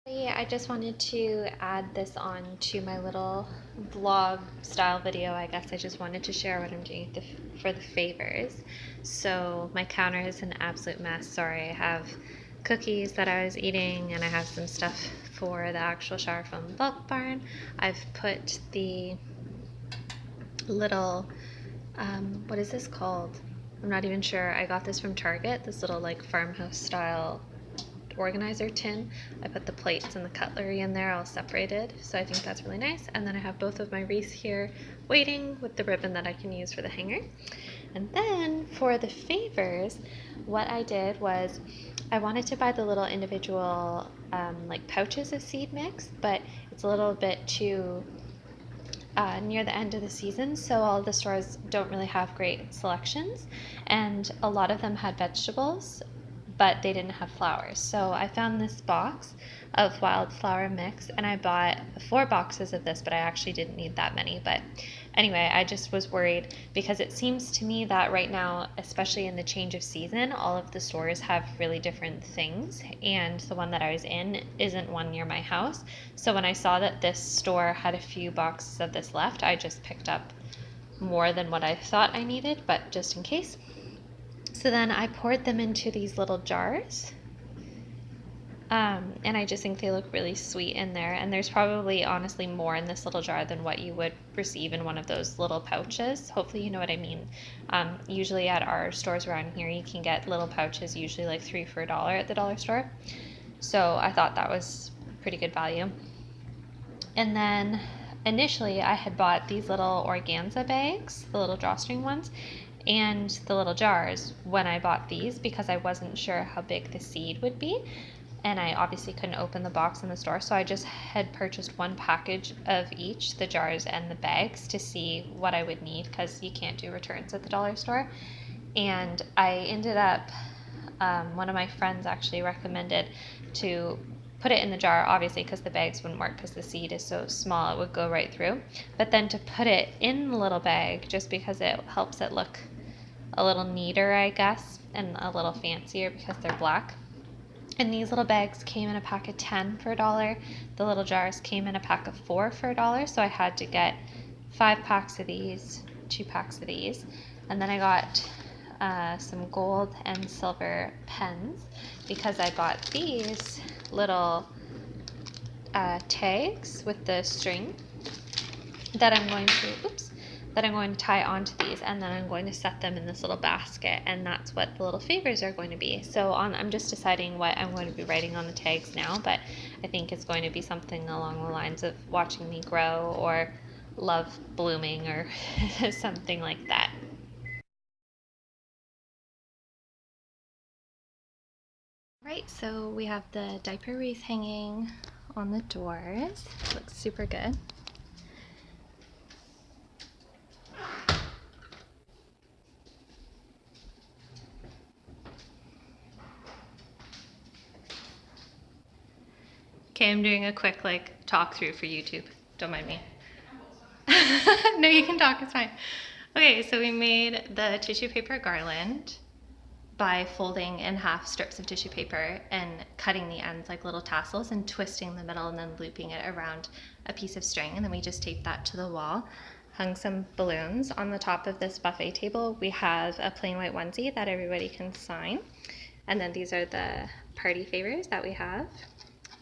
I just wanted to add this on to my little vlog style video. I guess I just wanted to share what I'm doing for the favors. So my counter is an absolute mess. Sorry, I have cookies that I was eating and I have some stuff for the actual shower foam bulk barn. I've put the little, what is this called? I'm not even sure. I got this from Target, this little like farmhouse style organizer tin. I put the plates and the cutlery in there all separated, so I think that's really nice. And then I have both of my wreaths here waiting with the ribbon that I can use for the hanger. And then for the favors, what I did was I wanted to buy the little individual like pouches of seed mix, but it's a little bit too near the end of the season, so all the stores don't really have great selections, and a lot of them had vegetables but they didn't have flowers. So I found this box of wildflower mix and I bought 4 boxes of this, but I actually didn't need that many. But anyway, I just was worried because it seems to me that right now, especially in the change of season, all of the stores have really different things, and the one that I was in isn't one near my house. So when I saw that this store had a few boxes of this left, I just picked up more than what I thought I needed, but just in case. So then I poured them into these little jars, and I just think they look really sweet in there. And there's probably honestly more in this little jar than what you would receive in one of those little pouches. Hopefully you know what I mean. Usually at our stores around here you can get little pouches, usually like 3 for $1 at the dollar store. So I thought that was pretty good value. And then initially I had bought these little organza bags, the little drawstring ones, and the little jars when I bought these because I wasn't sure how big the seed would be, and I obviously couldn't open the box in the store, so I just had purchased 1 package of each, the jars and the bags, to see what I would need because you can't do returns at the dollar store. And I ended up, one of my friends actually recommended to put it in the jar, obviously because the bags wouldn't work because the seed is so small it would go right through, but then to put it in the little bag just because it helps it look a little neater, I guess, and a little fancier because they're black. And these little bags came in a pack of 10 for $1. The little jars came in a pack of 4 for $1, so I had to get 5 packs of these, 2 packs of these. And then I got some gold and silver pens because I bought these little tags with the string that I'm going to tie onto these, and then I'm going to set them in this little basket, and that's what the little favors are going to be. So I'm just deciding what I'm going to be writing on the tags now, but I think it's going to be something along the lines of watching me grow or love blooming or something like that. Right, so we have the diaper wreath hanging on the doors. Looks super good. Okay, I'm doing a quick talk through for YouTube. Don't mind me. No, you can talk, it's fine. Okay, so we made the tissue paper garland by folding in half strips of tissue paper and cutting the ends like little tassels and twisting the middle and then looping it around a piece of string, and then we just taped that to the wall. Hung some balloons on the top of this buffet table. We have a plain white onesie that everybody can sign, and then these are the party favors that we have.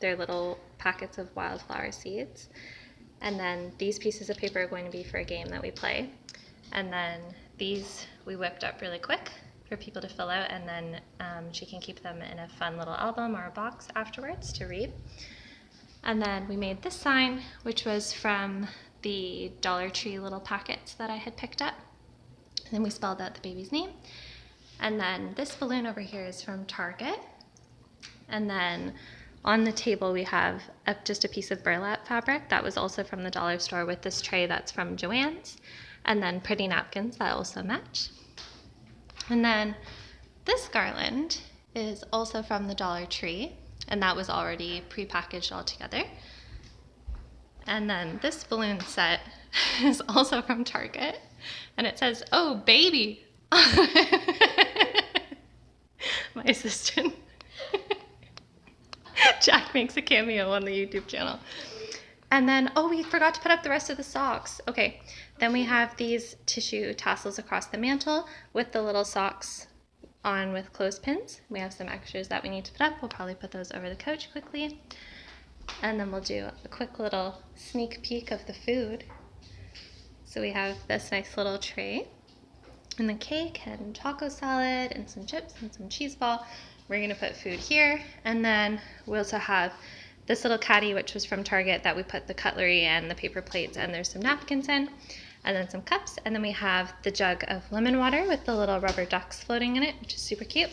They're little packets of wildflower seeds. And then these pieces of paper are going to be for a game that we play. And then these we whipped up really quick for people to fill out, and then she can keep them in a fun little album or a box afterwards to read. And then we made this sign, which was from the Dollar Tree little packets that I had picked up. And then we spelled out the baby's name. And then this balloon over here is from Target. And then on the table we have just a piece of burlap fabric that was also from the dollar store with this tray that's from Joann's, and then pretty napkins that also match. And then this garland is also from the Dollar Tree, and that was already pre-packaged all together. And then this balloon set is also from Target, and it says, "Oh, baby." My assistant Jack makes a cameo on the YouTube channel. And then, oh, we forgot to put up the rest of the socks. Okay, then we have these tissue tassels across the mantle with the little socks on with clothespins. We have some extras that we need to put up. We'll probably put those over the couch quickly. And then we'll do a quick little sneak peek of the food. So we have this nice little tray and the cake and taco salad and some chips and some cheese ball. We're gonna put food here, and then we also have this little caddy, which was from Target, that we put the cutlery and the paper plates, and there's some napkins in, and then some cups, and then we have the jug of lemon water with the little rubber ducks floating in it, which is super cute.